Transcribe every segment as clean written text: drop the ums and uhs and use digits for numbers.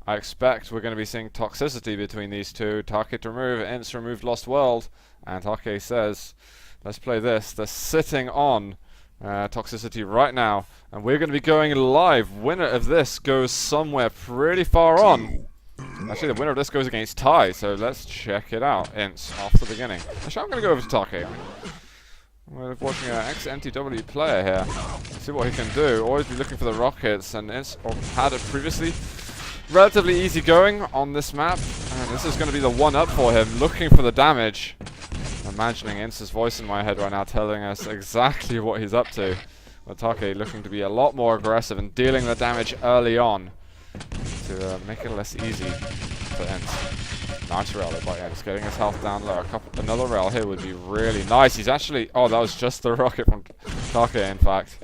I expect we're going to be seeing toxicity between these two. Taake to remove, Ince removed Lost World, and Taake says, let's play this. They're sitting on toxicity right now, and we're going to be going live. Winner of this goes somewhere pretty far on. Actually, the winner of this goes against Ty, so let's check it out. Ince, off the beginning. Actually, I'm going to go over to Taake. We're watching an ex-NTW player here. See what he can do. Always be looking for the rockets, and Ince had it previously. Relatively easy going on this map, and this is going to be the one-up for him, looking for the damage. Imagining Ince's voice in my head right now telling us exactly what he's up to. But Taake looking to be a lot more aggressive and dealing the damage early on to make it less easy for Ince. Nice rail by Ince, getting his health down low. Another rail here would be really nice. He's actually... Oh, that was just the rocket from Taake, in fact.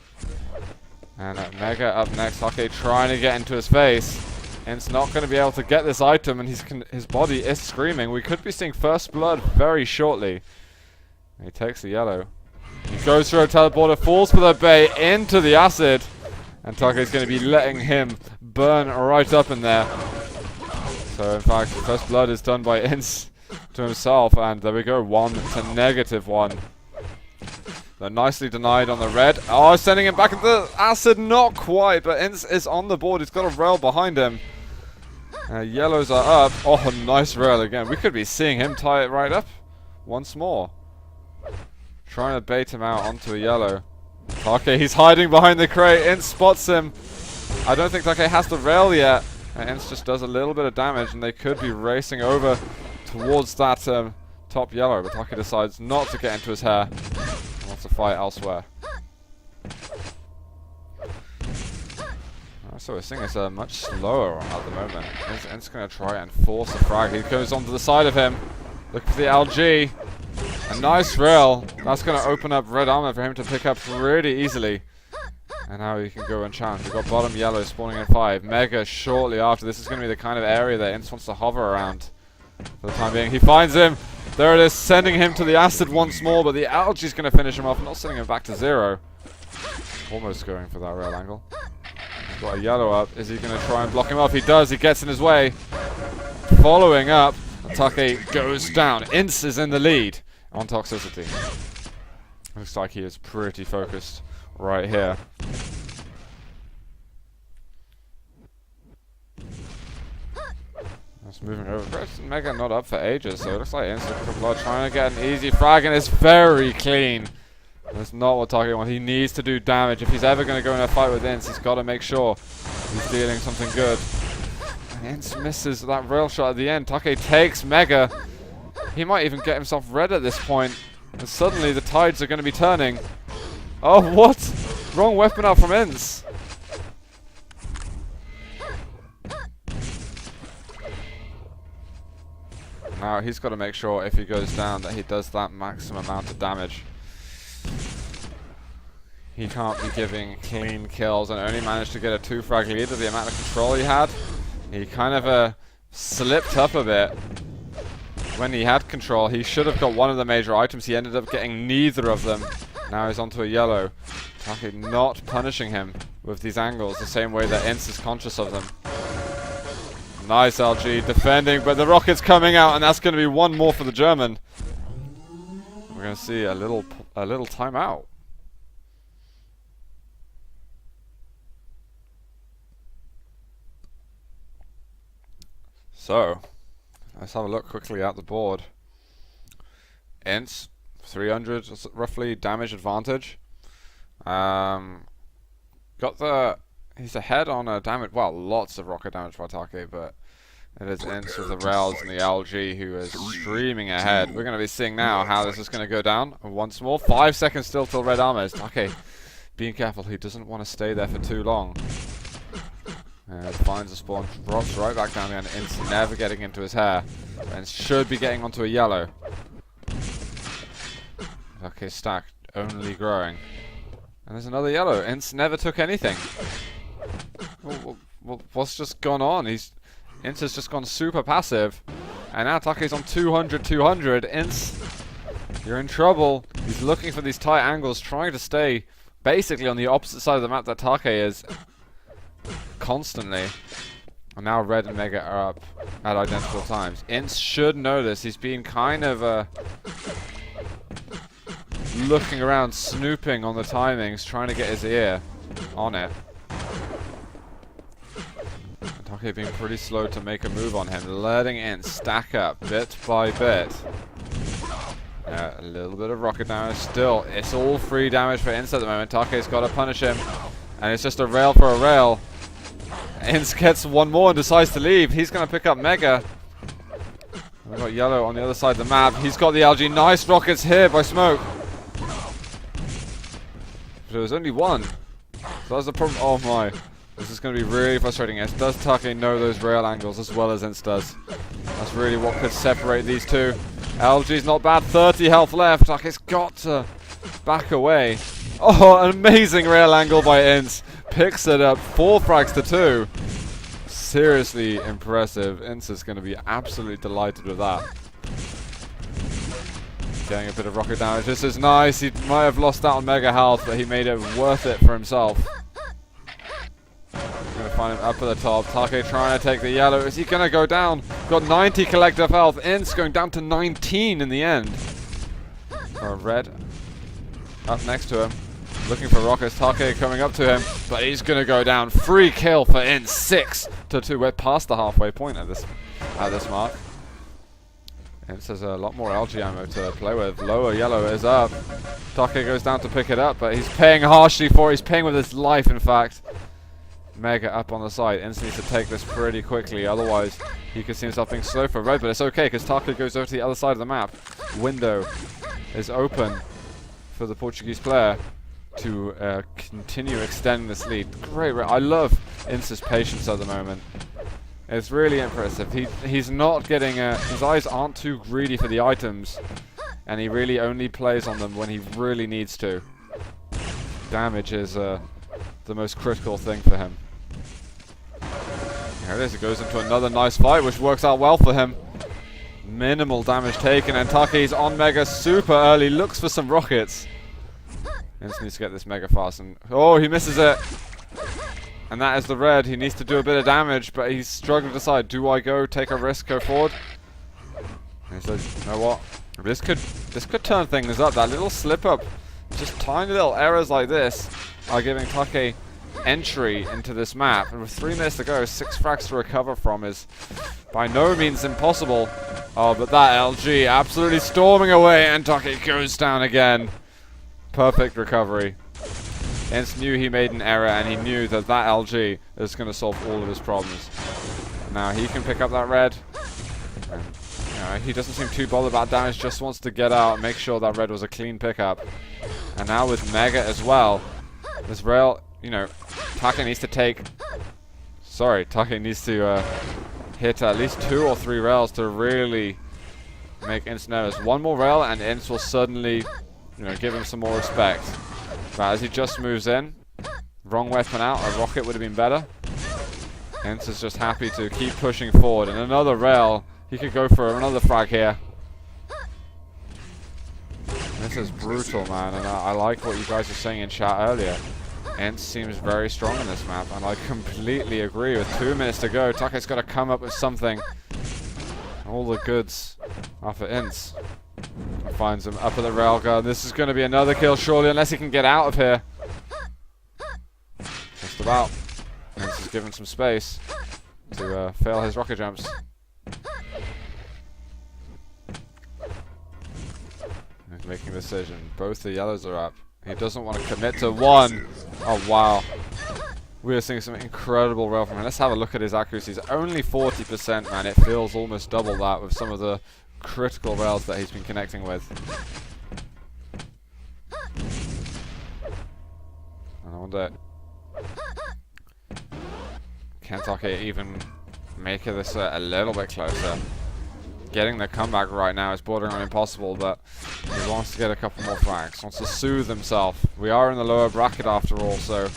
And Mega up next. Taake trying to get into his face. Ince not going to be able to get this item, and his body is screaming. We could be seeing first blood very shortly. He takes the yellow. He goes through a teleporter, falls for the bait into the acid. And Taake is going to be letting him burn right up in there. So, in fact, first blood is done by Ince to himself. And there we go, 1 to -1. They're nicely denied on the red. Oh, sending him back into the acid. Not quite, but Ince is on the board. He's got a rail behind him. Yellows are up. Oh, nice rail again. We could be seeing him tie it right up once more. Trying to bait him out onto a yellow. Taake, he's hiding behind the crate. Ince spots him. I don't think Taake has the rail yet. And Ince just does a little bit of damage, and they could be racing over towards that top yellow. But Taake decides not to get into his hair. He wants to fight elsewhere. So we're seeing it's much slower at the moment. Ince going to try and force a frag. He goes onto the side of him. Looking for the LG. A nice rail. That's going to open up red armor for him to pick up pretty easily. And now he can go and challenge. We've got bottom yellow spawning in 5. Mega shortly after. This is going to be the kind of area that Ince wants to hover around for the time being. He finds him. There it is, sending him to the acid once more. But the algae is going to finish him off. Not sending him back to 0. Almost going for that rail angle. He's got a yellow up. Is he going to try and block him off? He does. He gets in his way. Following up. Taake goes down. Ince is in the lead on toxicity. Looks like he is pretty focused right here. That's moving over. Mega not up for ages, so it looks like Ince trying to get an easy frag, and it's very clean. That's not what Taake wants. He needs to do damage. If he's ever going to go in a fight with Ince, he's got to make sure he's dealing something good. And Ince misses that rail shot at the end. Taake takes Mega. He might even get himself red at this point. And suddenly the tides are going to be turning. Oh, what? Wrong weapon out from Ince. Now he's got to make sure if he goes down that he does that maximum amount of damage. He can't be giving clean kills and only managed to get a 2 frag lead with the amount of control he had. He kind of slipped up a bit when he had control. He should have got one of the major items. He ended up getting neither of them. Now he's onto a yellow. Taake not punishing him with these angles the same way that Ince is conscious of them. Nice LG defending, but the rocket's coming out, and that's going to be one more for the German. We're going to see a little timeout. So, let's have a look quickly at the board. Ince, 300 roughly damage advantage. He's ahead on damage. Well, lots of rocket damage for Taake, but it is Ince with the rails and the LG who is streaming ahead. We're going to be seeing now how this is going to go down once more. 5 seconds still till red armor. Taake being careful. He doesn't want to stay there for too long. Finds a spawn, drops right back down again. Ince never getting into his hair, and should be getting onto a yellow. Okay, stack only growing, and there's another yellow. Ince never took anything. Well, what's just gone on? Ince has just gone super passive, and now Taake's on 200. Ince, you're in trouble. He's looking for these tight angles, trying to stay basically on the opposite side of the map that Taake is. Constantly. And now Red and Mega are up at identical times. Ince should know this. He's been kind of looking around, snooping on the timings, trying to get his ear on it. Taake being pretty slow to make a move on him, letting Ince stack up bit by bit. A little bit of rocket damage. Still, it's all free damage for Ince at the moment. Take's got to punish him. And it's just a rail for a rail. Ince gets one more and decides to leave. He's going to pick up Mega. We've got Yellow on the other side of the map. He's got the algae. Nice rockets here by Smoke. But it was only one. So that's the problem. Oh my. This is going to be really frustrating. Does Taake know those rail angles as well as Ince does? That's really what could separate these two. LG's not bad. 30 health left. Take's got to back away. Oh, an amazing rail angle by Ince. Picks it up. 4 frags to 2. Seriously impressive. Ince is going to be absolutely delighted with that. Getting a bit of rocket damage. This is nice. He might have lost out on Mega health, but he made it worth it for himself. Going to find him up at the top. Taake trying to take the yellow. Is he going to go down? Got 90 collective health. Ince going down to 19 in the end. Red up next to him. Looking for rockets. Taake coming up to him. But he's going to go down. Free kill for Ince. 6 to 2. We're past the halfway point at this mark. Ince has a lot more algae ammo to play with. Lower yellow is up. Taake goes down to pick it up. But he's paying harshly for it. He's paying with his life, in fact. Mega up on the side. Ince needs to take this pretty quickly, otherwise he could see himself being slow for Red, but it's okay because Taake goes over to the other side of the map. Window is open for the Portuguese player to continue extending this lead. Great. I love Ince's patience at the moment. It's really impressive. He's not getting his eyes aren't too greedy for the items, and he really only plays on them when he really needs to. Damage is the most critical thing for him. There it is. It goes into another nice fight, which works out well for him. Minimal damage taken, and Take's on Mega super early. Looks for some rockets. Ince needs to get this Mega fast, and oh, he misses it. And that is the Red. He needs to do a bit of damage, but he's struggling to decide: do I go, take a risk, go forward? And he says, you know what? This could turn things up. That little slip up, just tiny little errors like this, are giving Taake entry into this map. And with 3 minutes to go, 6 frags to recover from is by no means impossible. Oh, but that LG absolutely storming away, and Taake goes down again. Perfect recovery. Ince knew he made an error, and he knew that that LG is going to solve all of his problems. Now he can pick up that Red. And, he doesn't seem too bothered about damage, just wants to get out and make sure that Red was a clean pickup. And now with Mega as well, this rail, Taake needs to take... Sorry, Taake needs to hit at least 2 or 3 rails to really make Ince nervous. One more rail and Ince will suddenly, give him some more respect. But as he just moves in, wrong weapon out, a rocket would have been better. Ince is just happy to keep pushing forward. And another rail, he could go for another frag here. This is brutal, man, and I like what you guys were saying in chat earlier. Ince seems very strong in this map, and I completely agree. With 2 minutes to go, Take's got to come up with something. All the goods are for Ince. Finds him up at the railgun. This is going to be another kill, surely, unless he can get out of here. Just about. Ince is given some space to fail his rocket jumps. He's making a decision. Both the yellows are up. He doesn't want to commit to one. Oh, wow. We are seeing some incredible rail from him. Let's have a look at his accuracies. Only 40%, man. It feels almost double that with some of the critical rails that he's been connecting with. And I wonder, can Taake even make this a little bit closer? Getting the comeback right now is bordering on impossible, but he wants to get a couple more frags. Wants to soothe himself. We are in the lower bracket after all, so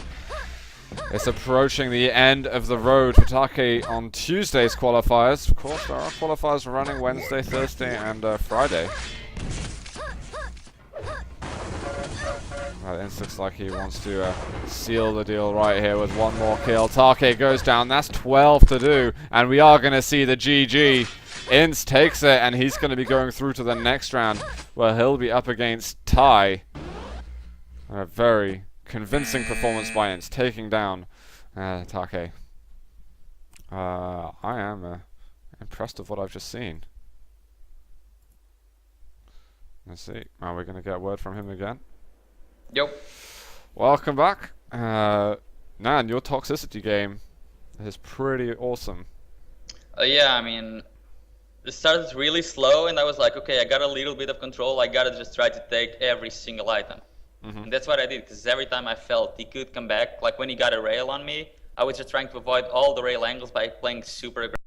it's approaching the end of the road for Taake on Tuesday's qualifiers. Of course, there are qualifiers running Wednesday, Thursday, and Friday. It looks like he wants to seal the deal right here with one more kill. Taake goes down. That's 12 to do. And we are going to see the GG. Ince takes it, and he's going to be going through to the next round, where he'll be up against Ty. A very convincing performance by Ince, taking down Taake. I am impressed with what I've just seen. Let's see. Are we going to get word from him again? Yep. Welcome back. Nan, your toxicity game is pretty awesome. Yeah, I mean, it started really slow, and I was like, okay, I got a little bit of control. I gotta just try to take every single item. And that's what I did, because every time I felt he could come back, like when he got a rail on me, I was just trying to avoid all the rail angles by playing super aggressive.